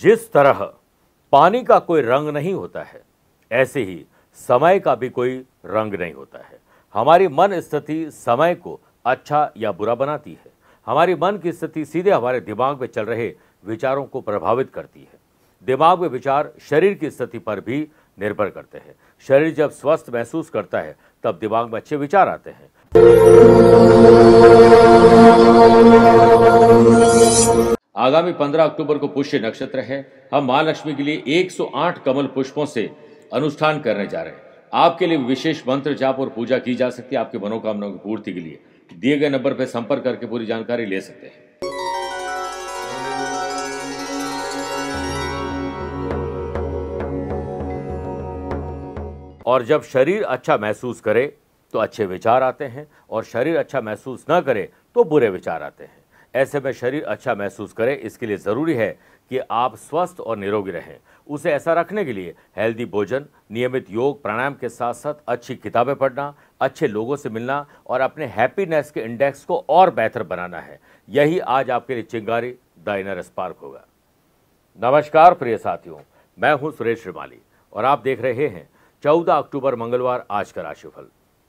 जिस तरह पानी का कोई रंग नहीं होता है, ऐसे ही समय का भी कोई रंग नहीं होता है। हमारी मन स्थिति समय को अच्छा या बुरा बनाती है। हमारी मन की स्थिति सीधे हमारे दिमाग में चल रहे विचारों को प्रभावित करती है। दिमाग में विचार शरीर की स्थिति पर भी निर्भर करते हैं। शरीर जब स्वस्थ महसूस करता है तब दिमाग में अच्छे विचार आते हैं। आगामी 15 अक्टूबर को पुष्य नक्षत्र है। हम मां लक्ष्मी के लिए 108 कमल पुष्पों से अनुष्ठान करने जा रहे हैं। आपके लिए विशेष मंत्र जाप और पूजा की जा सकती है। आपकी मनोकामनाओं की पूर्ति के लिए दिए गए नंबर पर संपर्क करके पूरी जानकारी ले सकते हैं। और जब शरीर अच्छा महसूस करे तो अच्छे विचार आते हैं, और शरीर अच्छा महसूस न करे तो बुरे विचार आते हैं। ऐसे में शरीर अच्छा महसूस करे, इसके लिए ज़रूरी है कि आप स्वस्थ और निरोगी रहें। उसे ऐसा रखने के लिए हेल्दी भोजन, नियमित योग प्राणायाम के साथ साथ अच्छी किताबें पढ़ना, अच्छे लोगों से मिलना और अपने हैप्पीनेस के इंडेक्स को और बेहतर बनाना है। यही आज आपके लिए चिंगारी द इनर स्पार्क होगा। नमस्कार प्रिय साथियों, मैं हूं सुरेश श्रीमाली और आप देख रहे हैं 14 अक्टूबर मंगलवार आज का राशिफल।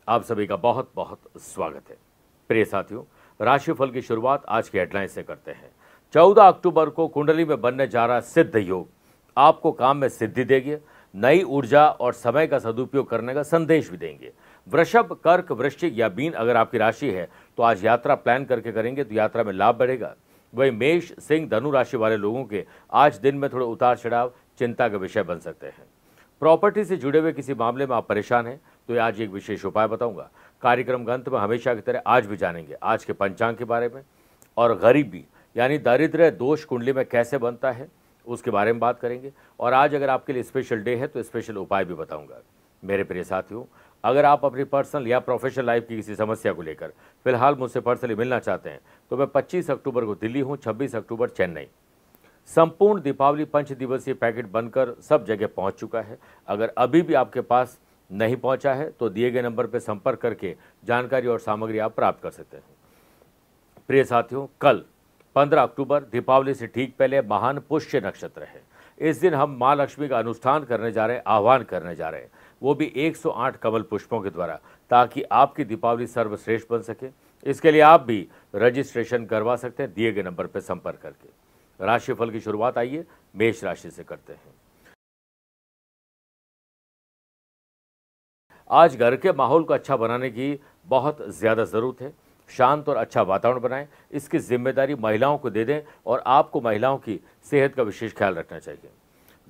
आप सभी का बहुत बहुत स्वागत है। प्रिय साथियों, राशिफल की शुरुआत आज की हेडलाइन से करते हैं। 14 अक्टूबर को कुंडली में बनने जा रहा सिद्ध योग आपको काम में सिद्धि देंगे, नई ऊर्जा और समय का सदुपयोग करने का संदेश भी देंगे। वृषभ, कर्क, वृश्चिक या मीन अगर आपकी राशि है तो आज यात्रा प्लान करके करेंगे तो यात्रा में लाभ बढ़ेगा। वही मेष, सिंह, धनु राशि वाले लोगों के आज दिन में थोड़े उतार चढ़ाव चिंता का विषय बन सकते हैं। प्रॉपर्टी से जुड़े हुए किसी मामले में आप परेशान हैं तो आज एक विशेष उपाय बताऊंगा। कार्यक्रम के अंत में हमेशा की तरह आज भी जानेंगे आज के पंचांग के बारे में, और गरीबी यानी दारिद्र्य दोष कुंडली में कैसे बनता है उसके बारे में बात करेंगे। और आज अगर आपके लिए स्पेशल डे है तो स्पेशल उपाय भी बताऊंगा। मेरे प्रिय साथियों, अगर आप अपनी पर्सनल या प्रोफेशनल लाइफ की किसी समस्या को लेकर फिलहाल मुझसे पर्सनली मिलना चाहते हैं तो मैं 25 अक्टूबर को दिल्ली हूँ, 26 अक्टूबर चेन्नई। संपूर्ण दीपावली 5 दिवसीय पैकेट बनकर सब जगह पहुंच चुका है। अगर अभी भी आपके पास नहीं पहुंचा है तो दिए गए नंबर पर संपर्क करके जानकारी और सामग्री आप प्राप्त कर सकते हैं। प्रिय साथियों, कल 15 अक्टूबर दीपावली से ठीक पहले महान पुष्य नक्षत्र है। इस दिन हम मां लक्ष्मी का अनुष्ठान करने जा रहे हैं, आह्वान करने जा रहे हैं, वो भी 108 कमल पुष्पों के द्वारा, ताकि आपकी दीपावली सर्वश्रेष्ठ बन सके। इसके लिए आप भी रजिस्ट्रेशन करवा सकते हैं दिए गए नंबर पर संपर्क करके। राशिफल की शुरुआत आइए मेष राशि से करते हैं। आज घर के माहौल को अच्छा बनाने की बहुत ज़्यादा ज़रूरत है। शांत और अच्छा वातावरण बनाएं, इसकी जिम्मेदारी महिलाओं को दे दें और आपको महिलाओं की सेहत का विशेष ख्याल रखना चाहिए।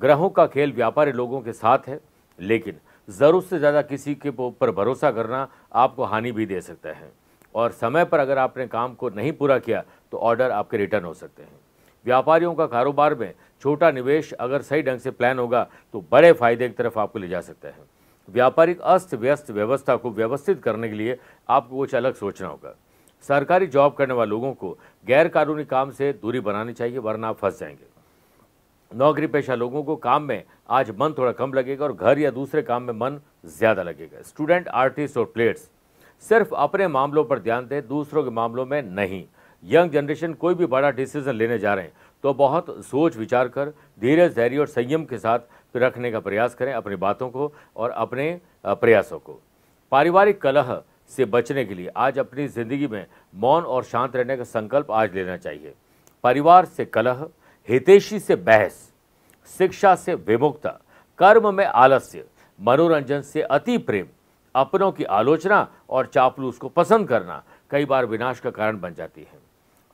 ग्रहों का खेल व्यापारी लोगों के साथ है, लेकिन ज़रूरत से ज़्यादा किसी के ऊपर भरोसा करना आपको हानि भी दे सकता है। और समय पर अगर आपने काम को नहीं पूरा किया तो ऑर्डर आपके रिटर्न हो सकते हैं। व्यापारियों का कारोबार में छोटा निवेश अगर सही ढंग से प्लान होगा तो बड़े फायदे की तरफ आपको ले जा सकता है। व्यापारिक अस्त व्यस्त व्यवस्था को व्यवस्थित करने के लिए आपको कुछ अलग सोचना होगा। सरकारी जॉब करने वाले लोगों को गैर कानूनी काम से दूरी बनानी चाहिए, वरना आप फंस जाएंगे। नौकरी पेशा लोगों को काम में आज मन थोड़ा कम लगेगा और घर या दूसरे काम में मन ज़्यादा लगेगा। स्टूडेंट, आर्टिस्ट और प्लेयर्स सिर्फ अपने मामलों पर ध्यान दें, दूसरों के मामलों में नहीं। यंग जनरेशन कोई भी बड़ा डिसीजन लेने जा रहे हैं तो बहुत सोच विचार कर धीरज, धैर्य और संयम के साथ रखने का प्रयास करें अपनी बातों को और अपने प्रयासों को। पारिवारिक कलह से बचने के लिए आज अपनी जिंदगी में मौन और शांत रहने का संकल्प आज लेना चाहिए। परिवार से कलह, हितैषी से बहस, शिक्षा से विमुखता, कर्म में आलस्य, मनोरंजन से अति प्रेम, अपनों की आलोचना और चापलूस को पसंद करना कई बार विनाश का कारण बन जाती है।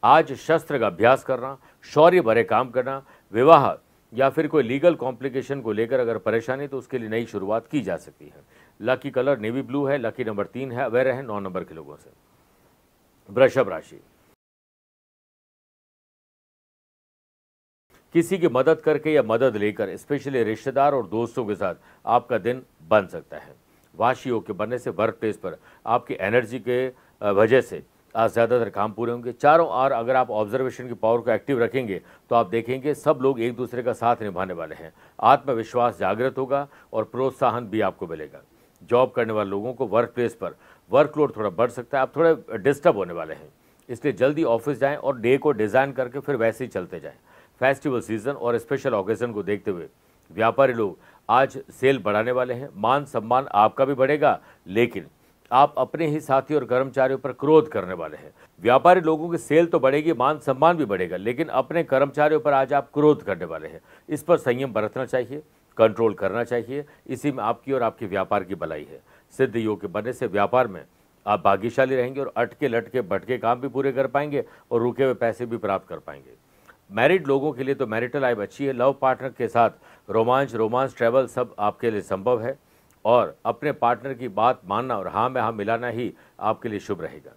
आज शस्त्र का अभ्यास करना, शौर्य भरे काम करना, विवाह या फिर कोई लीगल कॉम्प्लिकेशन को लेकर अगर परेशानी तो उसके लिए नई शुरुआत की जा सकती है। लकी कलर नेवी ब्लू है, लकी नंबर 3 है, वह रहे 9 नंबर के लोगों से। वृषभ राशि, किसी की मदद करके या मदद लेकर स्पेशली रिश्तेदार और दोस्तों के साथ आपका दिन बन सकता है। वाशी योग के बनने से वर्क प्लेस पर आपकी एनर्जी के वजह से आज ज़्यादातर काम पूरे होंगे। चारों ओर अगर आप ऑब्जर्वेशन की पावर को एक्टिव रखेंगे तो आप देखेंगे सब लोग एक दूसरे का साथ निभाने वाले हैं। आत्मविश्वास जागृत होगा और प्रोत्साहन भी आपको मिलेगा। जॉब करने वाले लोगों को वर्क प्लेस पर वर्कलोड थोड़ा बढ़ सकता है, आप थोड़े डिस्टर्ब होने वाले हैं, इसलिए जल्दी ऑफिस जाएं और डे को डिज़ाइन करके फिर वैसे ही चलते जाएं। फेस्टिवल सीजन और स्पेशल ऑकेजन को देखते हुए व्यापारी लोग आज सेल बढ़ाने वाले हैं। मान सम्मान आपका भी बढ़ेगा, लेकिन आप अपने ही साथी और कर्मचारियों पर क्रोध करने वाले हैं। व्यापारी लोगों की सेल तो बढ़ेगी, मान सम्मान भी बढ़ेगा, लेकिन अपने कर्मचारियों पर आज आप क्रोध करने वाले हैं। इस पर संयम बरतना चाहिए, कंट्रोल करना चाहिए। इसी में आपकी और आपके व्यापार की भलाई है। सिद्ध योग के बनने से व्यापार में आप भाग्यशाली रहेंगे और अटके लटके भटके काम भी पूरे कर पाएंगे और रुके हुए पैसे भी प्राप्त कर पाएंगे। मैरिड लोगों के लिए तो मैरिटल लाइफ अच्छी है। लव पार्टनर के साथ रोमांस, ट्रैवल सब आपके लिए संभव है और अपने पार्टनर की बात मानना और हाँ में हाँ मिलाना ही आपके लिए शुभ रहेगा।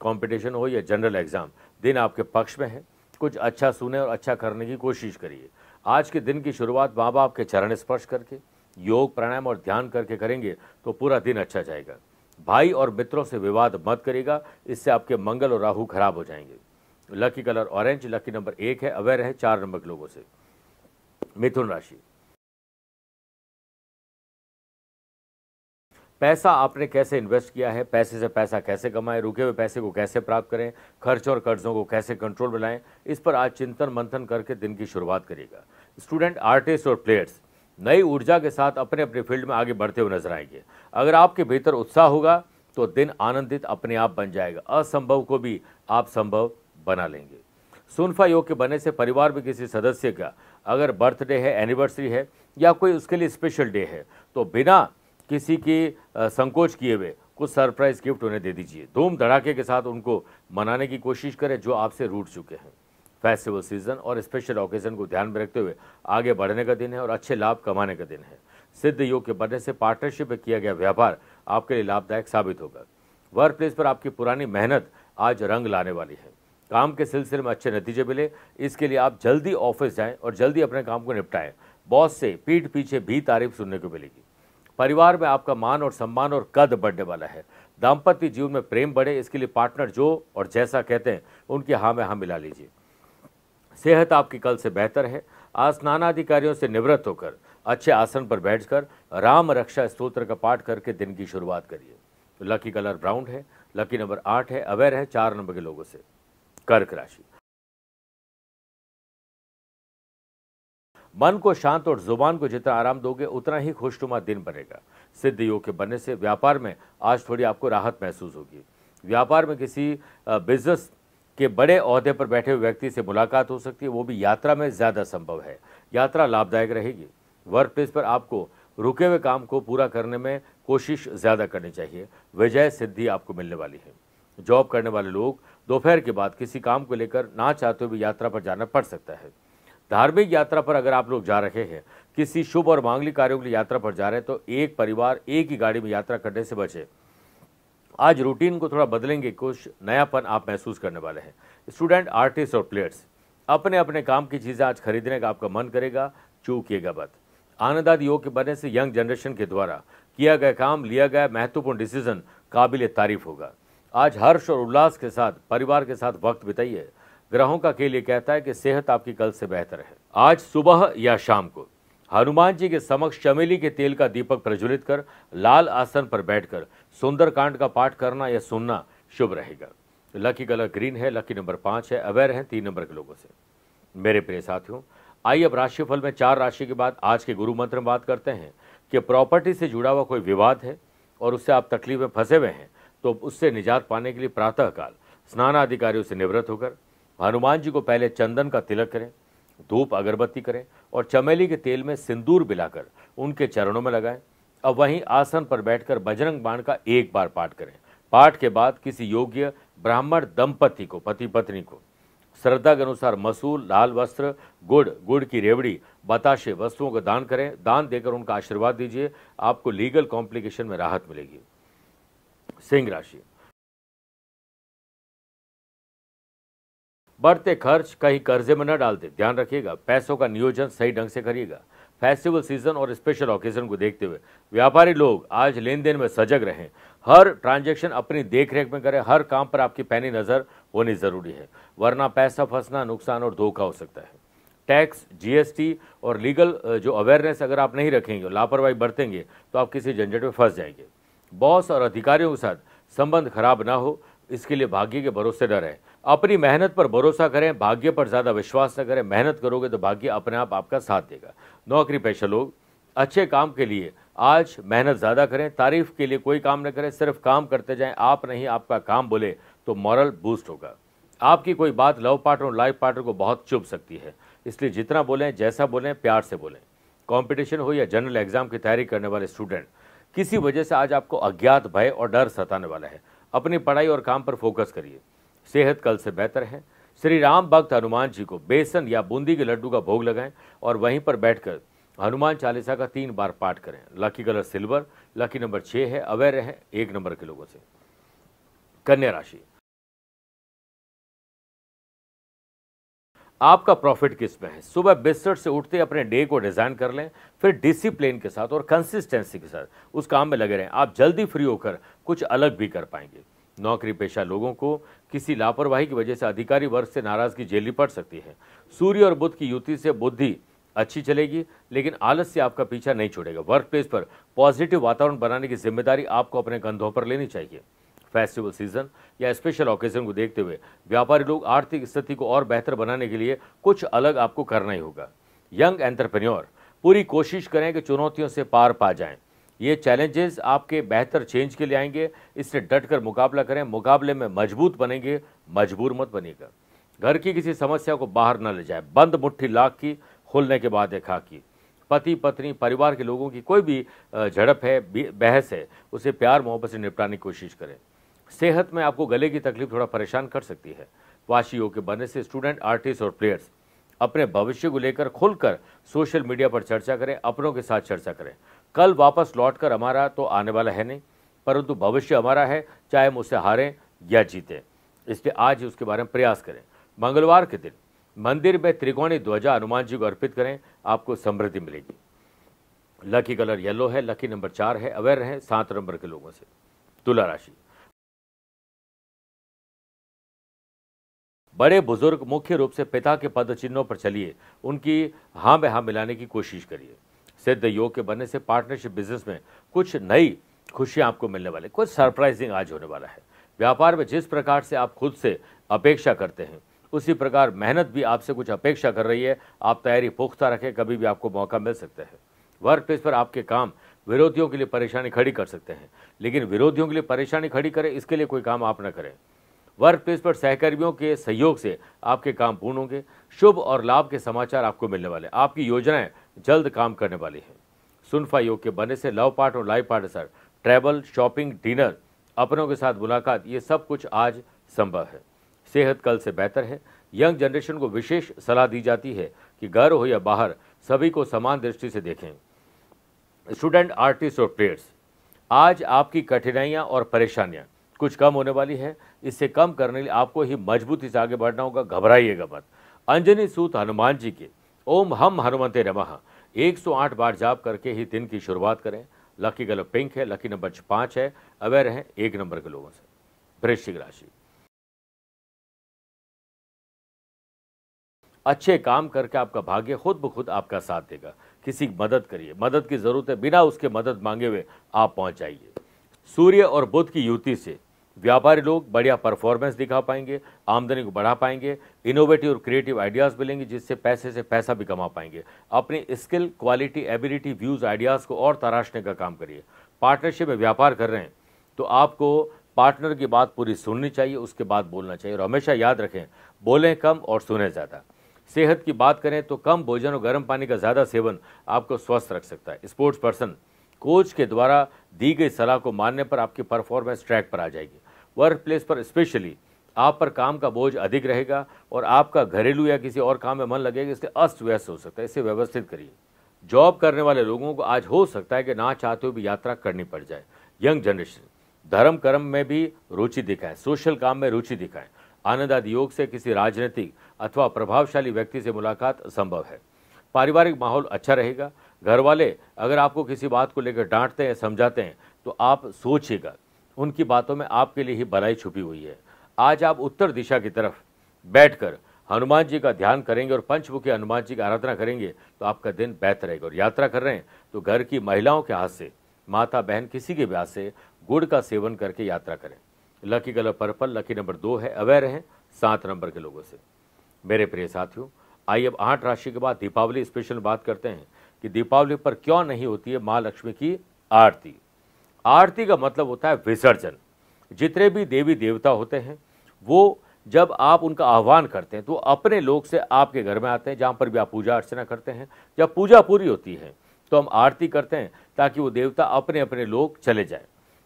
कंपटीशन हो या जनरल एग्जाम, दिन आपके पक्ष में है। कुछ अच्छा सुने और अच्छा करने की कोशिश करिए। आज के दिन की शुरुआत माँ बाप के चरण स्पर्श करके, योग, प्राणायाम और ध्यान करके करेंगे तो पूरा दिन अच्छा जाएगा। भाई और मित्रों से विवाद मत करिएगा, इससे आपके मंगल और राहु खराब हो जाएंगे। Lucky colour orange, lucky number 1 है, अवेयर है 4 नंबर के लोगों से। मिथुन राशि, पैसा आपने कैसे इन्वेस्ट किया है, पैसे से पैसा कैसे कमाएं, रुके हुए पैसे को कैसे प्राप्त करें, खर्च और कर्जों को कैसे कंट्रोल में लाएं, इस पर आज चिंतन मंथन करके दिन की शुरुआत करिएगा। स्टूडेंट, आर्टिस्ट और प्लेयर्स नई ऊर्जा के साथ अपने अपने फील्ड में आगे बढ़ते हुए नजर आएंगे। अगर आपके भीतर उत्साह होगा तो दिन आनंदित अपने आप बन जाएगा। असंभव को भी आप संभव बना लेंगे। सुनफा योग के बनने से परिवार में किसी सदस्य का अगर बर्थडे है, एनिवर्सरी है या कोई उसके लिए स्पेशल डे है तो बिना किसी की संकोच किए हुए कुछ सरप्राइज गिफ्ट उन्हें दे दीजिए। धूम धड़ाके के साथ उनको मनाने की कोशिश करें जो आपसे रूठ चुके हैं। फेस्टिवल सीजन और स्पेशल ऑकेजन को ध्यान में रखते हुए आगे बढ़ने का दिन है और अच्छे लाभ कमाने का दिन है। सिद्ध योग के बनने से पार्टनरशिप में किया गया व्यापार आपके लिए लाभदायक साबित होगा। वर्क प्लेस पर आपकी पुरानी मेहनत आज रंग लाने वाली है। काम के सिलसिले में अच्छे नतीजे मिले, इसके लिए आप जल्दी ऑफिस जाएं और जल्दी अपने काम को निपटाएं। बॉस से पीठ पीछे भी तारीफ सुनने को मिलेगी। परिवार में आपका मान और सम्मान और कद बढ़ने वाला है। दाम्पत्य जीवन में प्रेम बढ़े, इसके लिए पार्टनर जो और जैसा कहते हैं उनकी हाँ में हाँ मिला लीजिए। सेहत आपकी कल से बेहतर है। आज स्नानाधिकारियों से निवृत्त होकर अच्छे आसन पर बैठकर राम रक्षा स्तोत्र का पाठ करके दिन की शुरुआत करिए। लकी कलर ब्राउन है, लकी नंबर 8 है, अवेयर है 4 नंबर के लोगों से। कर्क राशि, मन को शांत और जुबान को जितना आराम दोगे उतना ही खुशनुमा दिन बनेगा। सिद्ध योग के बनने से व्यापार में आज थोड़ी आपको राहत महसूस होगी। व्यापार में किसी बिजनेस के बड़े ओहदे पर बैठे हुए व्यक्ति से मुलाकात हो सकती है, वो भी यात्रा में ज़्यादा संभव है। यात्रा लाभदायक रहेगी। वर्क प्लेस पर आपको रुके हुए काम को पूरा करने में कोशिश ज़्यादा करनी चाहिए। विजय सिद्धि आपको मिलने वाली है। जॉब करने वाले लोग दोपहर के बाद किसी काम को लेकर ना चाहते हुए यात्रा पर जाना पड़ सकता है। धार्मिक यात्रा पर अगर आप लोग जा रहे हैं, किसी शुभ और मांगलिक कार्यों के लिए यात्रा पर जा रहे हैं तो एक परिवार एक ही गाड़ी में यात्रा करने से बचे। आज रूटीन को थोड़ा बदलेंगे, कुछ नयापन आप महसूस करने वाले हैं। स्टूडेंट, आर्टिस्ट और प्लेयर्स अपने अपने काम की चीज़ें आज खरीदने का आपका मन करेगा, चूकिएगा मत। आनंद आदि योग के बनने से यंग जनरेशन के द्वारा किया गया काम, लिया गया महत्वपूर्ण डिसीजन काबिल तारीफ होगा। आज हर्ष और उल्लास के साथ परिवार के साथ वक्त बिताइए। ग्रहों का खेल ये कहता है कि सेहत आपकी कल से बेहतर है। आज सुबह या शाम को हनुमान जी के समक्ष चमेली के तेल का दीपक प्रज्वलित कर लाल आसन पर बैठकर सुंदरकांड का पाठ करना या सुनना शुभ रहेगा। लकी कलर ग्रीन है, लकी नंबर 5 है, अवेयर है 3 नंबर के लोगों से। मेरे प्रिय साथियों, आइए अब राशिफल में 4 राशि के बाद आज के गुरु मंत्र में बात करते हैं कि प्रॉपर्टी से जुड़ा हुआ कोई विवाद है और उससे आप तकलीफ में फंसे हुए हैं तो उससे निजात पाने के लिए प्रातःकाल स्नानाधिकारियों से निवृत्त होकर हनुमान जी को पहले चंदन का तिलक करें, धूप अगरबत्ती करें और चमेली के तेल में सिंदूर मिलाकर उनके चरणों में लगाएं। अब वहीं आसन पर बैठकर बजरंग बाण का 1 बार पाठ करें। पाठ के बाद किसी योग्य ब्राह्मण दंपति को, पति पत्नी को श्रद्धा के अनुसार मसूर, लाल वस्त्र, गुड़ की रेवड़ी, बताशे वस्तुओं का दान करें। दान देकर उनका आशीर्वाद दीजिए। आपको लीगल कॉम्प्लिकेशन में राहत मिलेगी। सिंह राशि, बढ़ते खर्च कहीं कर्जे में न डाल दे, ध्यान रखिएगा। पैसों का नियोजन सही ढंग से करिएगा। फेस्टिवल सीजन और स्पेशल ऑकेजन को देखते हुए व्यापारी लोग आज लेन देन में सजग रहें। हर ट्रांजैक्शन अपनी देखरेख में करें। हर काम पर आपकी पैनी नज़र होनी ज़रूरी है, वरना पैसा फंसना, नुकसान और धोखा हो सकता है। टैक्स, जीएसटी और लीगल जो अवेयरनेस अगर आप नहीं रखेंगे, लापरवाही बरतेंगे तो आप किसी झंझट में फंस जाएंगे। बॉस और अधिकारियों के साथ संबंध खराब ना हो, इसके लिए भाग्य के भरोसे न रहें। अपनी मेहनत पर भरोसा करें, भाग्य पर ज़्यादा विश्वास न करें। मेहनत करोगे तो भाग्य अपने आप आपका साथ देगा। नौकरी पेशा लोग अच्छे काम के लिए आज मेहनत ज़्यादा करें। तारीफ के लिए कोई काम न करें, सिर्फ काम करते जाएं। आप नहीं, आपका काम बोले तो मॉरल बूस्ट होगा। आपकी कोई बात लव पार्टनर और लाइफ पार्टनर को बहुत चुभ सकती है, इसलिए जितना बोलें, जैसा बोलें, प्यार से बोलें। कंपटीशन हो या जनरल एग्जाम की तैयारी करने वाले स्टूडेंट, किसी वजह से आज आपको अज्ञात भय और डर सताने वाला है। अपनी पढ़ाई और काम पर फोकस करिए। सेहत कल से बेहतर है। श्री राम भक्त हनुमान जी को बेसन या बूंदी के लड्डू का भोग लगाएं और वहीं पर बैठकर हनुमान चालीसा का 3 बार पाठ करें। Lucky colour silver, lucky number 6 है। अवेयर रहें 1 नंबर के लोगों से। कन्या राशि, आपका प्रॉफिट किस में है? सुबह बिस्तर से उठते अपने डे को डिजाइन कर लें, फिर डिसिप्लिन के साथ और कंसिस्टेंसी के साथ उस काम में लगे रहें। आप जल्दी फ्री होकर कुछ अलग भी कर पाएंगे। नौकरी पेशा लोगों को किसी लापरवाही की वजह से अधिकारी वर्ग से नाराजगी झेलनी पड़ सकती है। सूर्य और बुध की युति से बुद्धि अच्छी चलेगी, लेकिन आलस्य आपका पीछा नहीं छोड़ेगा। वर्क प्लेस पर पॉजिटिव वातावरण बनाने की जिम्मेदारी आपको अपने कंधों पर लेनी चाहिए। फेस्टिवल सीजन या स्पेशल ओकेजन को देखते हुए व्यापारी लोग आर्थिक स्थिति को और बेहतर बनाने के लिए कुछ अलग आपको करना ही होगा। यंग एंटरप्रेन्योर, पूरी कोशिश करें कि चुनौतियों से पार पा जाएं। ये चैलेंजेस आपके बेहतर चेंज के लिए आएंगे, इससे डटकर मुकाबला करें। मुकाबले में मजबूत बनेंगे, मजबूर मत बनिएगा। घर की किसी समस्या को बाहर न ले जाए। बंद मुट्ठी लाख की, खुलने के बाद एक खाकी। पति पत्नी परिवार के लोगों की कोई भी झड़प है, बहस है, उसे प्यार मोहब्बत से निपटाने की कोशिश करें। सेहत में आपको गले की तकलीफ थोड़ा परेशान कर सकती है। वाशी योग के बनने से स्टूडेंट, आर्टिस्ट और प्लेयर्स अपने भविष्य को लेकर खुलकर सोशल मीडिया पर चर्चा करें, अपनों के साथ चर्चा करें। कल वापस लौटकर हमारा तो आने वाला है नहीं, परंतु भविष्य हमारा है, चाहे हम उससे हारें या जीतें। इसलिए आज ही उसके बारे में प्रयास करें। मंगलवार के दिन मंदिर में त्रिकोणी ध्वजा हनुमान जी को अर्पित करें, आपको समृद्धि मिलेगी। लकी कलर येलो है, लकी नंबर 4 है। अवेयर रहें 7 नंबर के लोगों से। तुला राशि, बड़े बुजुर्ग मुख्य रूप से पिता के पद चिन्हों पर चलिए, उनकी हाँ में हाँ मिलाने की कोशिश करिए। सिद्ध योग के बनने से पार्टनरशिप बिजनेस में कुछ नई खुशियां आपको मिलने वाले, कुछ सरप्राइजिंग आज होने वाला है। व्यापार में जिस प्रकार से आप खुद से अपेक्षा करते हैं, उसी प्रकार मेहनत भी आपसे कुछ अपेक्षा कर रही है। आप तैयारी पुख्ता रखें, कभी भी आपको मौका मिल सकता है। वर्क प्लेस पर आपके काम विरोधियों के लिए परेशानी खड़ी कर सकते हैं, लेकिन विरोधियों के लिए परेशानी खड़ी करें इसके लिए कोई काम आप न करें। वर्क प्लेस पर सहकर्मियों के सहयोग से आपके काम पूर्ण होंगे। शुभ और लाभ के समाचार आपको मिलने वाले। आपकी योजनाएं जल्द काम करने वाली हैं। सुनफा योग के बनने से लव पार्ट और life partner, travel, shopping, dinner, अपनों के साथ मुलाकात, ये सब कुछ आज संभव है। सेहत कल से बेहतर है। यंग जनरेशन को विशेष सलाह दी जाती है कि घर हो या बाहर सभी को समान दृष्टि से देखें। स्टूडेंट, आर्टिस्ट और प्लेयर्स, आज आपकी कठिनाइयां और परेशानियां कुछ कम होने वाली है। इससे कम करने के लिए आपको ही मजबूती से आगे बढ़ना होगा। घबराइएगा मत। अंजनी सूत हनुमान जी के ओम हम हनुमते नमः 108 बार जाप करके ही दिन की शुरुआत करें। लकी कलर पिंक है, लकी नंबर 5 है। अवेयर हैं 1 नंबर के लोगों से। वृश्चिक राशि, अच्छे काम करके आपका भाग्य खुद ब खुद आपका साथ देगा। किसी की मदद करिए, मदद की जरूरत है, बिना उसके मदद मांगे हुए आप पहुंच जाइए। सूर्य और बुध की युति से व्यापारी लोग बढ़िया परफॉर्मेंस दिखा पाएंगे, आमदनी को बढ़ा पाएंगे, इनोवेटिव और क्रिएटिव आइडियाज़ मिलेंगे, जिससे पैसे से पैसा भी कमा पाएंगे। अपनी skill, quality, ability, views, ideas को और तराशने का काम करिए। पार्टनरशिप में व्यापार कर रहे हैं तो आपको पार्टनर की बात पूरी सुननी चाहिए, उसके बाद बोलना चाहिए। और हमेशा याद रखें, बोलें कम और सुने ज़्यादा। सेहत की बात करें तो कम भोजन और गर्म पानी का ज़्यादा सेवन आपको स्वस्थ रख सकता है। स्पोर्ट्स पर्सन, कोच के द्वारा दी गई सलाह को मानने पर आपकी परफॉर्मेंस ट्रैक पर आ जाएगी। वर्क प्लेस पर स्पेशली आप पर काम का बोझ अधिक रहेगा और आपका घरेलू या किसी और काम में मन लगेगा, इसलिए अस्त व्यस्त हो सकता है। इसे व्यवस्थित करिए। जॉब करने वाले लोगों को आज हो सकता है कि ना चाहते हुए भी यात्रा करनी पड़ जाए। यंग जनरेशन, धर्म कर्म में भी रुचि दिखाएं, सोशल काम में रुचि दिखाएं। आनंद आदि योग से किसी राजनीतिक अथवा प्रभावशाली व्यक्ति से मुलाकात संभव है। पारिवारिक माहौल अच्छा रहेगा। घर वाले अगर आपको किसी बात को लेकर डांटते हैं, समझाते हैं, तो आप सोचिएगा, उनकी बातों में आपके लिए ही भलाई छुपी हुई है। आज आप उत्तर दिशा की तरफ बैठकर हनुमान जी का ध्यान करेंगे और पंचमुखी हनुमान जी की आराधना करेंगे तो आपका दिन बेहतर रहेगा। और यात्रा कर रहे हैं तो घर की महिलाओं के हाथ से, माता बहन किसी के भी हाथ से गुड़ का सेवन करके यात्रा करें। Lucky colour purple, lucky number 2 है। अवेयर रहें 7 नंबर के लोगों से। मेरे प्रिय साथियों, आइए अब 8 राशि के बाद दीपावली स्पेशल बात करते हैं कि दीपावली पर क्यों नहीं होती है माँ लक्ष्मी की आरती। आरती का मतलब होता है विसर्जन। जितने भी देवी देवता होते हैं वो जब आप उनका आह्वान करते हैं तो अपने लोक से आपके घर में आते हैं, जहाँ पर भी आप पूजा अर्चना करते हैं। जब पूजा पूरी होती है तो हम आरती करते हैं ताकि वो देवता अपने अपने लोक चले जाएं।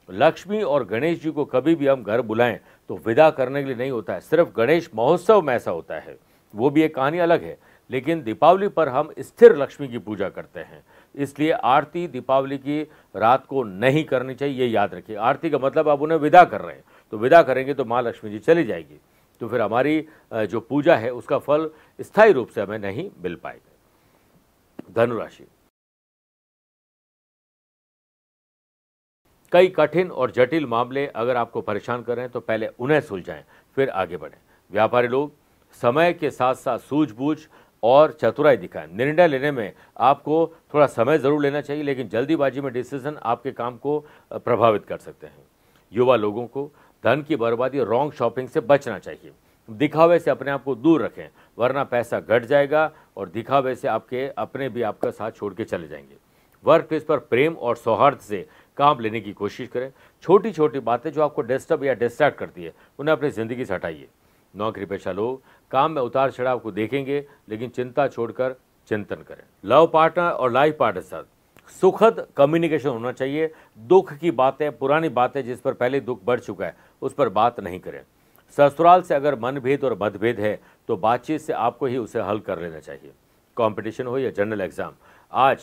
लक्ष्मी और गणेश जी को कभी भी हम घर बुलाएं तो विदा करने के लिए नहीं होता है, सिर्फ गणेश महोत्सव में ऐसा होता है, वो भी एक कहानी अलग है। लेकिन दीपावली पर हम स्थिर लक्ष्मी की पूजा करते हैं, इसलिए आरती दीपावली की रात को नहीं करनी चाहिए, ये याद रखिए। आरती का मतलब आप उन्हें विदा कर रहे हैं, तो विदा करेंगे तो माँ लक्ष्मी जी चली जाएगी, तो फिर हमारी जो पूजा है उसका फल स्थायी रूप से हमें नहीं मिल पाएगा। धनुराशि, कई कठिन और जटिल मामले अगर आपको परेशान कर रहे हैं तो पहले उन्हें सुलझाएं, फिर आगे बढ़ें। व्यापारी लोग समय के साथ साथ सूझबूझ और चतुराई दिखाएं। निर्णय लेने में आपको थोड़ा समय जरूर लेना चाहिए, लेकिन जल्दीबाजी में डिसीजन आपके काम को प्रभावित कर सकते हैं। युवा लोगों को धन की बर्बादी और रॉन्ग शॉपिंग से बचना चाहिए। दिखावे से अपने आप को दूर रखें, वरना पैसा घट जाएगा और दिखावे से आपके अपने भी आपका साथ छोड़ के चले जाएंगे। वर्क प्लेस पर प्रेम और सौहार्द से काम लेने की कोशिश करें। छोटी छोटी बातें जो आपको डिस्टर्ब या डिस्ट्रैक्ट करती है उन्हें अपनी ज़िंदगी से हटाइए। नौकरी पेशा लोग काम में उतार चढ़ाव को देखेंगे, लेकिन चिंता छोड़कर चिंतन करें। लव पार्टनर और लाइफ पार्टनर के साथ सुखद कम्युनिकेशन होना चाहिए। दुख की बातें, पुरानी बातें जिस पर पहले दुख बढ़ चुका है उस पर बात नहीं करें। ससुराल से अगर मनभेद और मतभेद है तो बातचीत से आपको ही उसे हल कर लेना चाहिए। कंपटीशन हो या जनरल एग्जाम, आज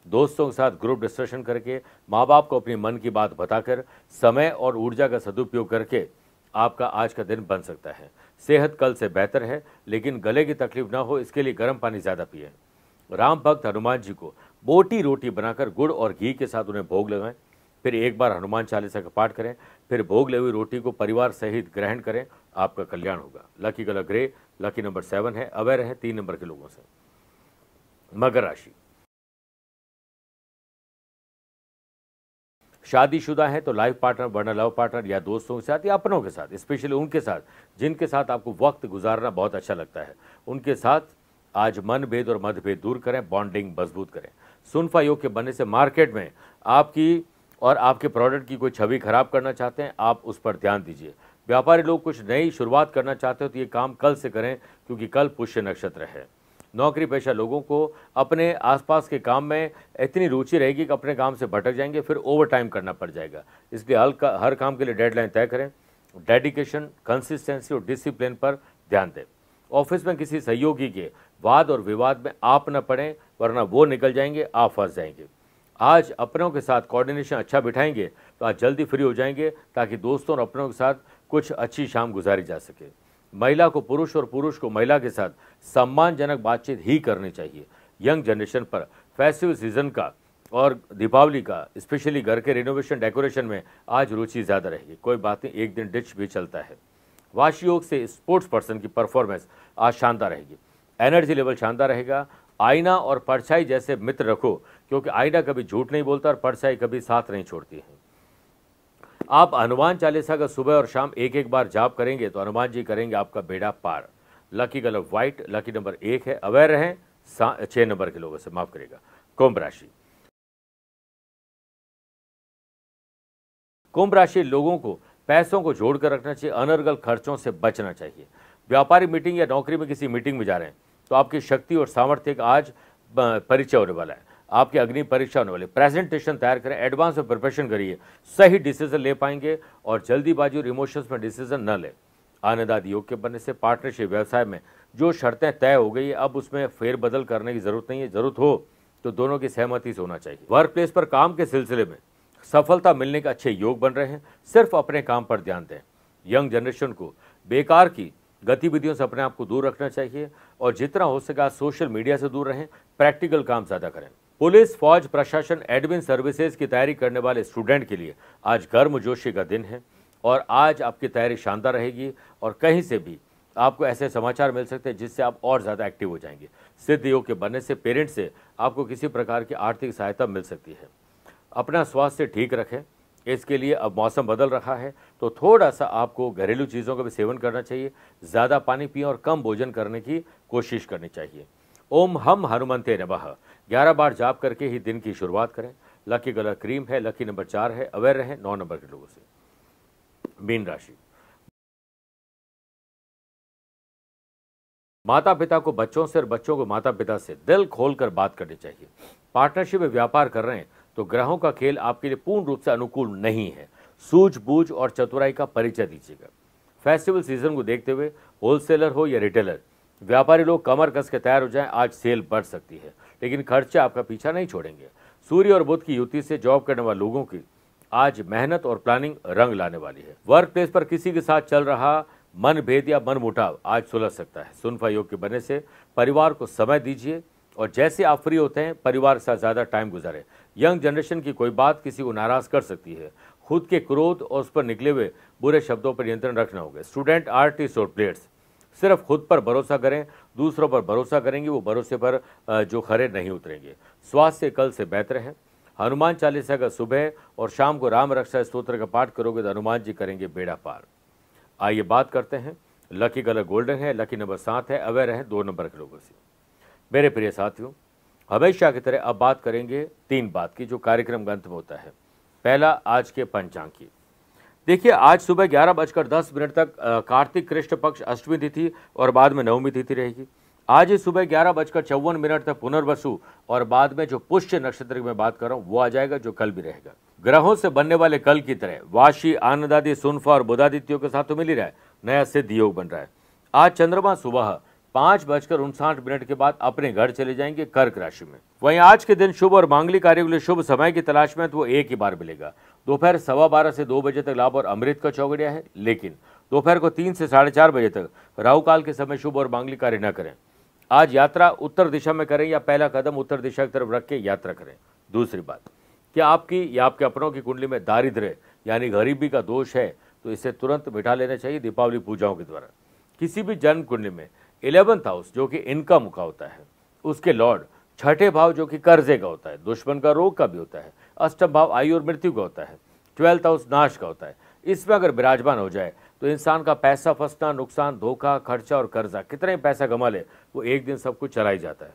दोस्तों के साथ ग्रुप डिस्कशन करके, माँ बाप को अपनी मन की बात बताकर, समय और ऊर्जा का सदुपयोग करके आपका आज का दिन बन सकता है। सेहत कल से बेहतर है, लेकिन गले की तकलीफ ना हो इसके लिए गर्म पानी ज़्यादा पिएं। राम भक्त हनुमान जी को बोटी रोटी बनाकर गुड़ और घी के साथ उन्हें भोग लगाएं। फिर एक बार हनुमान चालीसा का पाठ करें, फिर भोग लगी हुई रोटी को परिवार सहित ग्रहण करें, आपका कल्याण होगा। Lucky colour grey, lucky number 7 है। अवेयर है 3 नंबर के लोगों से। मकर राशि, शादीशुदा है तो लाइफ पार्टनर, वरना लव पार्टनर या दोस्तों के साथ या अपनों के साथ, स्पेशली उनके साथ जिनके साथ आपको वक्त गुजारना बहुत अच्छा लगता है, उनके साथ आज मनभेद और मतभेद दूर करें, बॉन्डिंग मजबूत करें। सुनफा योग के बनने से मार्केट में आपकी और आपके प्रोडक्ट की कोई छवि खराब करना चाहते हैं, आप उस पर ध्यान दीजिए। व्यापारी लोग कुछ नई शुरुआत करना चाहते हो तो ये काम कल से करें, क्योंकि कल पुष्य नक्षत्र है। नौकरी पेशा लोगों को अपने आसपास के काम में इतनी रुचि रहेगी कि अपने काम से भटक जाएंगे, फिर ओवर टाइम करना पड़ जाएगा। इसलिए हर काम के लिए डेडलाइन तय करें। डेडिकेशन, कंसिस्टेंसी और डिसिप्लिन पर ध्यान दें। ऑफिस में किसी सहयोगी के वाद और विवाद में आप न पड़ें, वरना वो निकल जाएंगे, आप फंस जाएंगे। आज अपनों के साथ कोऑर्डिनेशन अच्छा बिठाएंगे तो आज जल्दी फ्री हो जाएंगे, ताकि दोस्तों और अपनों के साथ कुछ अच्छी शाम गुजारी जा सके। महिला को पुरुष और पुरुष को महिला के साथ सम्मानजनक बातचीत ही करनी चाहिए। यंग जनरेशन पर फेस्टिवल सीजन का और दीपावली का स्पेशली घर के रिनोवेशन डेकोरेशन में आज रुचि ज़्यादा रहेगी। कोई बात नहीं, एक दिन डिच भी चलता है। वाशी योग से स्पोर्ट्स पर्सन की परफॉर्मेंस आज शानदार रहेगी। एनर्जी लेवल शानदार रहेगा। आईना और परछाई जैसे मित्र रखो, क्योंकि आईना कभी झूठ नहीं बोलता और परछाई कभी साथ नहीं छोड़ती है। आप हनुमान चालीसा का सुबह और शाम एक एक बार जाप करेंगे तो हनुमान जी करेंगे आपका बेड़ा पार। Lucky colour white, lucky number 1 है। अवेयर रहें 6 नंबर के लोगों से, माफ करेगा। कुंभ राशि, कुंभ राशि लोगों को पैसों को जोड़कर रखना चाहिए, अनर्गल खर्चों से बचना चाहिए। व्यापारी मीटिंग या नौकरी में किसी मीटिंग में जा रहे हैं तो आपकी शक्ति और सामर्थ्य का आज परिचय होने वाला है। आपकी अग्नि परीक्षा होने वाली। प्रेजेंटेशन तैयार करें, एडवांस में प्रिपरेशन करिए, सही डिसीजन ले पाएंगे और जल्दीबाजी और इमोशंस में डिसीजन न ले। आनंदादि योग के बनने से पार्टनरशिप व्यवसाय में जो शर्तें तय हो गई है अब उसमें फेरबदल करने की जरूरत नहीं है। जरूरत हो तो दोनों की सहमति से होना चाहिए। वर्क प्लेस पर काम के सिलसिले में सफलता मिलने के अच्छे योग बन रहे हैं, सिर्फ अपने काम पर ध्यान दें। यंग जनरेशन को बेकार की गतिविधियों से अपने आप को दूर रखना चाहिए और जितना हो सके सोशल मीडिया से दूर रहें, प्रैक्टिकल काम ज़्यादा करें। पुलिस, फौज, प्रशासन, एडमिन सर्विसेज की तैयारी करने वाले स्टूडेंट के लिए आज गर्मजोशी का दिन है और आज आपकी तैयारी शानदार रहेगी और कहीं से भी आपको ऐसे समाचार मिल सकते हैं जिससे आप और ज़्यादा एक्टिव हो जाएंगे। सिद्ध योग के बनने से पेरेंट्स से आपको किसी प्रकार की आर्थिक सहायता मिल सकती है। अपना स्वास्थ्य ठीक रखें, इसके लिए अब मौसम बदल रहा है तो थोड़ा सा आपको घरेलू चीज़ों का भी सेवन करना चाहिए, ज़्यादा पानी पिएं और कम भोजन करने की कोशिश करनी चाहिए। ओम हम हनुमंते नमः 11 बार जाप करके ही दिन की शुरुआत करें। लकी कलर क्रीम है, लकी नंबर 4 है। अवेयर रहें 9 नंबर के लोगों से। मीन राशि, माता पिता को बच्चों से और बच्चों को माता पिता से दिल खोलकर बात करनी चाहिए। पार्टनरशिप में व्यापार कर रहे हैं तो ग्रहों का खेल आपके लिए पूर्ण रूप से अनुकूल नहीं है। सूझबूझ और चतुराई का परिचय दीजिएगा। फेस्टिवल सीजन को देखते हुए होलसेलर हो या रिटेलर, व्यापारी लोग कमर कस के तैयार हो जाएं। आज सेल बढ़ सकती है लेकिन खर्चे आपका पीछा नहीं छोड़ेंगे। सूर्य और बुध की युति से जॉब करने वाले लोगों की आज मेहनत और प्लानिंग रंग लाने वाली है। वर्क प्लेस पर किसी के साथ चल रहा मनभेद या मनमुटाव आज सुलझ सकता है। सुनफा योग के बनने से परिवार को समय दीजिए और जैसे आप फ्री होते हैं परिवार के साथ ज़्यादा टाइम गुजारें। यंग जनरेशन की कोई बात किसी को नाराज़ कर सकती है। खुद के क्रोध और उस पर निकले हुए बुरे शब्दों पर नियंत्रण रखना होगा। स्टूडेंट, आर्टिस्ट और प्लेयर्स सिर्फ खुद पर भरोसा करें, दूसरों पर भरोसा करेंगे वो भरोसे पर जो खरे नहीं उतरेंगे। स्वास्थ्य कल से बेहतर है। हनुमान चालीसा का सुबह और शाम को राम रक्षा स्तोत्र का पाठ करोगे तो हनुमान जी करेंगे बेड़ा पार। आइए बात करते हैं। लकी कलर गोल्डन है, लकी नंबर 7 है। अवेयर है 2 नंबर के लोगों से। मेरे प्रिय साथियों, हमेशा की तरह अब बात करेंगे 3 बात की जो कार्यक्रम का अंत में होता है। पहला, आज के पंचांग की। देखिए, आज सुबह 11:10 तक कार्तिक कृष्ण पक्ष अष्टमी तिथि और बाद में नवमी तिथि रहेगी। आज ही सुबह 11:54 तक पुनर्वसु और बाद में जो पुष्य नक्षत्र की मैं बात कर रहा हूँ वो आ जाएगा, जो कल भी रहेगा। ग्रहों से बनने वाले कल की तरह वाशी, आनंदादि, सुनफा और बुधादित्यों के साथ तो मिल ही रहा है, नया सिद्ध योग बन रहा है। आज चंद्रमा सुबह 5:59 के बाद अपने घर चले जाएंगे कर्क राशि में। वहीं आज के दिन शुभ और मांगलिक कार्यों के लिए शुभ समय की तलाश में तो वो एक ही बार मिलेगा। दोपहर 12:15 से 2 बजे तक लाभ और अमृत का चौगड़िया है, लेकिन दोपहर को 3 से 4:30 बजे तक राहु काल के समय शुभ और मांगलिक कार्य न करें। आज यात्रा उत्तर दिशा में करें या पहला कदम उत्तर दिशा की तरफ रख के यात्रा करें। दूसरी बात, क्या आपकी या आपके अपनों की कुंडली में दारिद्र्य यानी गरीबी का दोष है तो इसे तुरंत मिटा लेना चाहिए दीपावली पूजाओं के द्वारा। किसी भी जन्म कुंडली में 11th हाउस जो कि इनकम का होता है, उसके लॉर्ड 6ठे भाव जो कि कर्जे का होता है, दुश्मन का, रोग का भी होता है, अष्टम भाव आयु और मृत्यु का होता है, 12th हाउस नाश का होता है। इसमें अगर विराजमान हो जाए तो इंसान का पैसा फंसना, नुकसान, धोखा, खर्चा और कर्जा, कितना ही पैसा कमा ले वो एक दिन सब कुछ चला ही जाता है।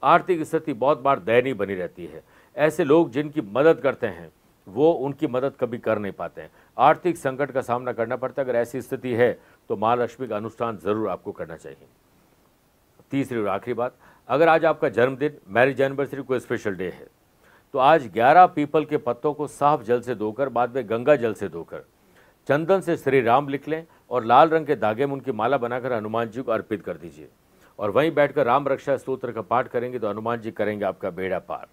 आर्थिक स्थिति बहुत बार दयनीय बनी रहती है। ऐसे लोग जिनकी मदद करते हैं वो उनकी मदद कभी कर नहीं पाते हैं। आर्थिक संकट का सामना करना पड़ता है। अगर ऐसी स्थिति है तो माँ लक्ष्मी का अनुष्ठान जरूर आपको करना चाहिए। तीसरी और आखिरी बात, अगर आज आपका जन्मदिन, मैरिज एनिवर्सरी, कोई स्पेशल डे है तो आज 11 पीपल के पत्तों को साफ जल से धोकर, बाद में गंगा जल से धोकर, चंदन से श्री राम लिख लें और लाल रंग के धागे में उनकी माला बनाकर हनुमान जी को अर्पित कर दीजिए और वहीं बैठकर राम रक्षा स्तोत्र का पाठ करेंगे तो हनुमान जी करेंगे आपका बेड़ा पार।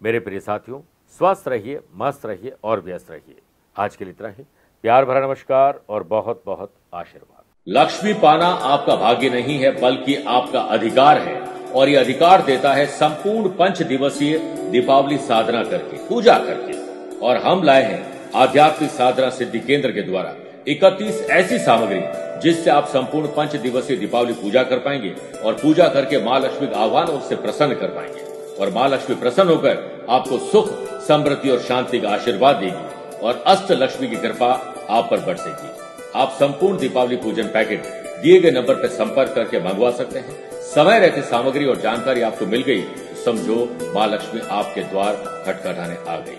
मेरे प्रिय साथियों, स्वस्थ रहिए, मस्त रहिए और व्यस्त रहिए। आज के लिए इतना ही। प्यार भरा नमस्कार और बहुत बहुत आशीर्वाद। लक्ष्मी पाना आपका भाग्य नहीं है बल्कि आपका अधिकार है और ये अधिकार देता है संपूर्ण 5 दिवसीय दीपावली साधना करके, पूजा करके। और हम लाए हैं आध्यात्मिक साधना सिद्धि केंद्र के द्वारा 31 ऐसी सामग्री जिससे आप संपूर्ण 5 दिवसीय दीपावली पूजा कर पाएंगे और पूजा करके माँ लक्ष्मी का आह्वान उससे प्रसन्न कर पाएंगे और माँ लक्ष्मी प्रसन्न होकर आपको सुख, समृद्धि और शांति का आशीर्वाद देगी और अष्ट लक्ष्मी की कृपा आप पर बरसेगी। आप संपूर्ण दीपावली पूजन पैकेट दिए गए नंबर पर संपर्क करके मंगवा सकते हैं। समय रहते सामग्री और जानकारी आपको मिल गई तो समझो माँ लक्ष्मी आपके द्वार खटखटाने आ गई।